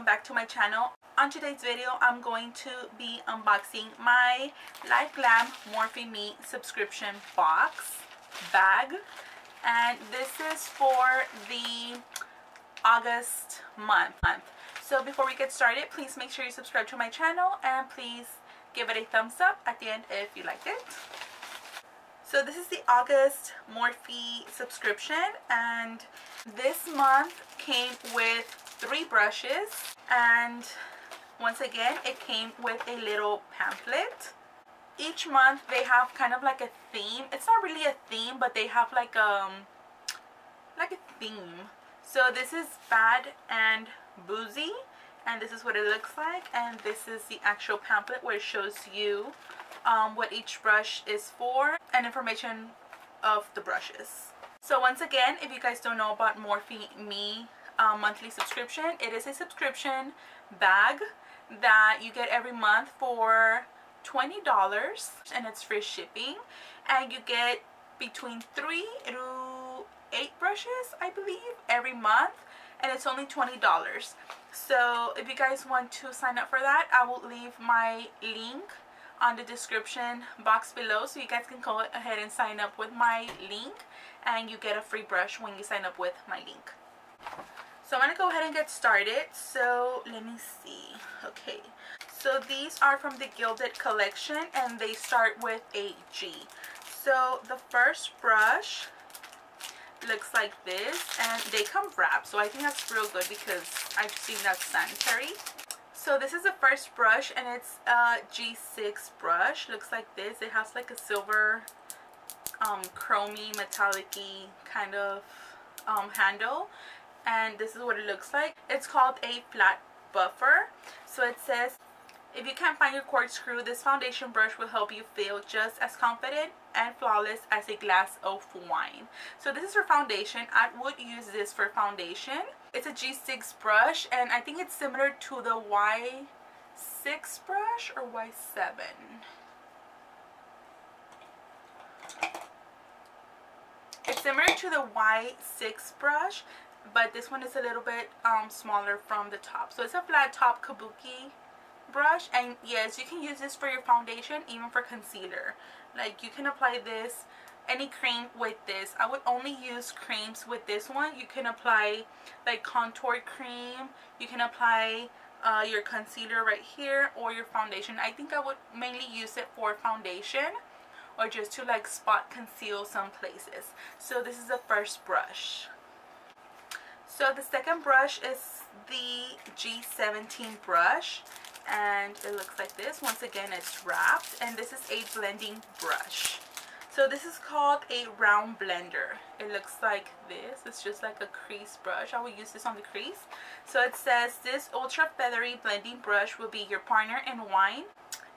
back to my channel. On today's video, I'm going to be unboxing my Liveglam Morphe Me subscription bag, and this is for the August month. So before we get started, please make sure you subscribe to my channel and please give it a thumbs up at the end if you liked it. So this is the August Morphe subscription, and this month came with 3 brushes, and once again it came with a little pamphlet. Each month they have kind of like a theme. It's not really a theme, but they have like a theme. So this is Bad and Boozy, and this is what it looks like, and this is the actual pamphlet where it shows you what each brush is for and information of the brushes. So once again, if you guys don't know about Morphe Me monthly subscription, it is a subscription bag that you get every month for $20, and it's free shipping, and you get between 3 to 8 brushes, I believe, every month, and it's only $20. So if you guys want to sign up for that, I will leave my link on the description box below, so you guys can go ahead and sign up with my link, and you get a free brush when you sign up with my link. So I'm gonna go ahead and get started. So let me see. Okay, so these are from the Gilded collection, and they start with a G. So the first brush looks like this, and they come wrapped, so I think that's real good because I've seen that's sanitary. So this is the first brush, and it's a G6 brush. Looks like this. It has like a silver chromy metallic-y kind of handle, and this is what it looks like. It's called a flat buffer. So it says, if you can't find your corkscrew, this foundation brush will help you feel just as confident and flawless as a glass of wine. So this is for foundation. I would use this for foundation. It's a G6 brush, and I think it's similar to the Y6 brush or Y7. It's similar to the Y6 brush, but this one is a little bit smaller from the top. So it's a flat top kabuki brush, and yes, you can use this for your foundation, even for concealer. Like, you can apply this, any cream with this. I would only use creams with this one. You can apply like contour cream, you can apply your concealer right here, or your foundation. I think I would mainly use it for foundation, or just to like spot conceal some places. So this is the first brush. So the second brush is the G17 brush, and it looks like this. Once again, it's wrapped, and this is a blending brush. So this is called a round blender. It looks like this. It's just like a crease brush. I will use this on the crease. So it says, this ultra feathery blending brush will be your partner in wine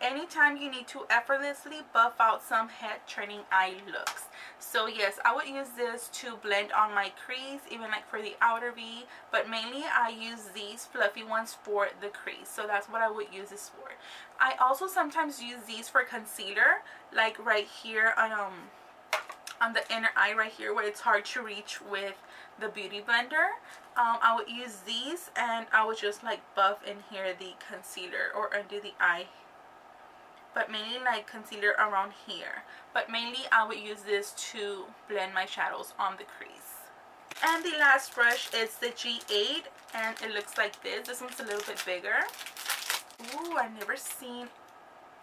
anytime you need to effortlessly buff out some head-turning eye looks. So yes, I would use this to blend on my crease, even like for the outer V, but mainly I use these fluffy ones for the crease. So that's what I would use this for. I also sometimes use these for concealer, like right here on the inner eye right here, where it's hard to reach with the beauty blender. I would use these, and I would just like buff in here the concealer or under the eye, but mainly like concealer around here. But mainly I would use this to blend my shadows on the crease. And the last brush is the G8, and it looks like this. This one's a little bit bigger. Ooh, I've never seen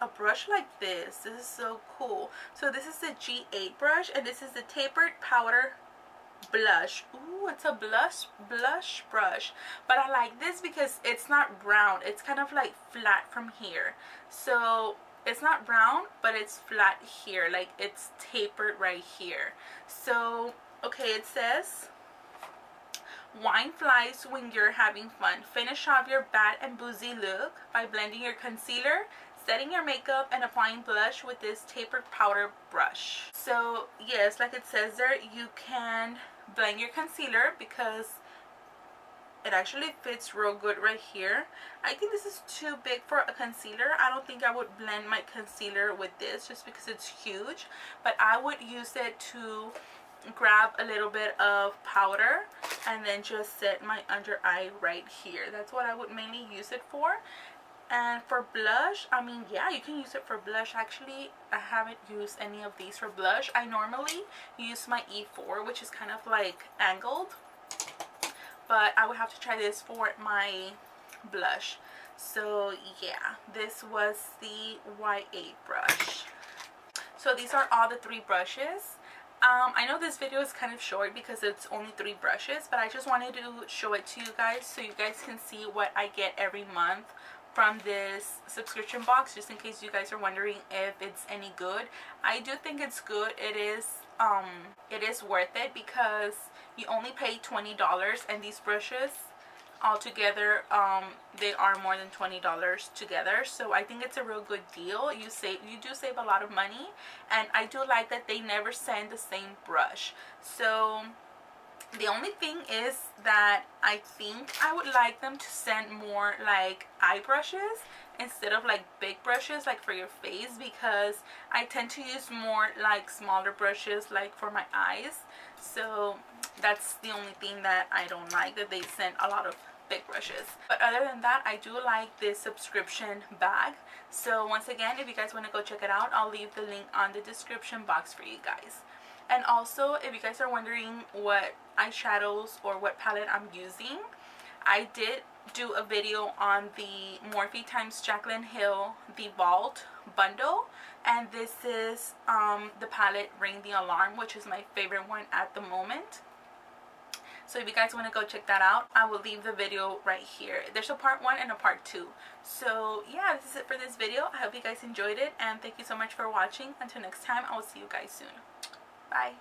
a brush like this. This is so cool. So this is the G8 brush, and this is the tapered powder blush. Ooh, it's a blush brush, but I like this because it's not round. It's kind of like flat from here. So it's not round, but it's flat here, like it's tapered right here. So okay, it says, wine flies when you're having fun. Finish off your bad and boozy look by blending your concealer, setting your makeup, and applying blush with this tapered powder brush. So yes, like it says there, you can blend your concealer because it actually fits real good right here. I think this is too big for a concealer. I don't think I would blend my concealer with this just because it's huge, but I would use it to grab a little bit of powder and then just set my under eye right here. That's what I would mainly use it for. And for blush, I mean, yeah, you can use it for blush. Actually, I haven't used any of these for blush. I normally use my E4, which is kind of like angled, but I would have to try this for my blush. So yeah, this was the Y8 brush. So these are all the 3 brushes. I know this video is kind of short because it's only 3 brushes, but I just wanted to show it to you guys so you guys can see what I get every month from this subscription box, just in case you guys are wondering if it's any good. I do think it's good. It is worth it because you only pay $20, and these brushes altogether they are more than $20 together, so I think it's a real good deal. You do save a lot of money, and I do like that they never send the same brush. So the only thing is that I think I would like them to send more like eye brushes instead of like big brushes like for your face, because I tend to use more like smaller brushes like for my eyes. So that's the only thing that I don't like, that they send a lot of big brushes. But other than that, I do like this subscription bag. So once again, if you guys want to go check it out, I'll leave the link on the description box for you guys. And also, if you guys are wondering what eyeshadows or what palette I'm using, I did do a video on the Morphe x Jaclyn Hill The Vault bundle, and this is the palette Ring the Alarm, which is my favorite one at the moment. So if you guys want to go check that out, I will leave the video right here. There's a part 1 and a part 2. So yeah, this is it for this video. I hope you guys enjoyed it, and thank you so much for watching. Until next time, I will see you guys soon. Bye.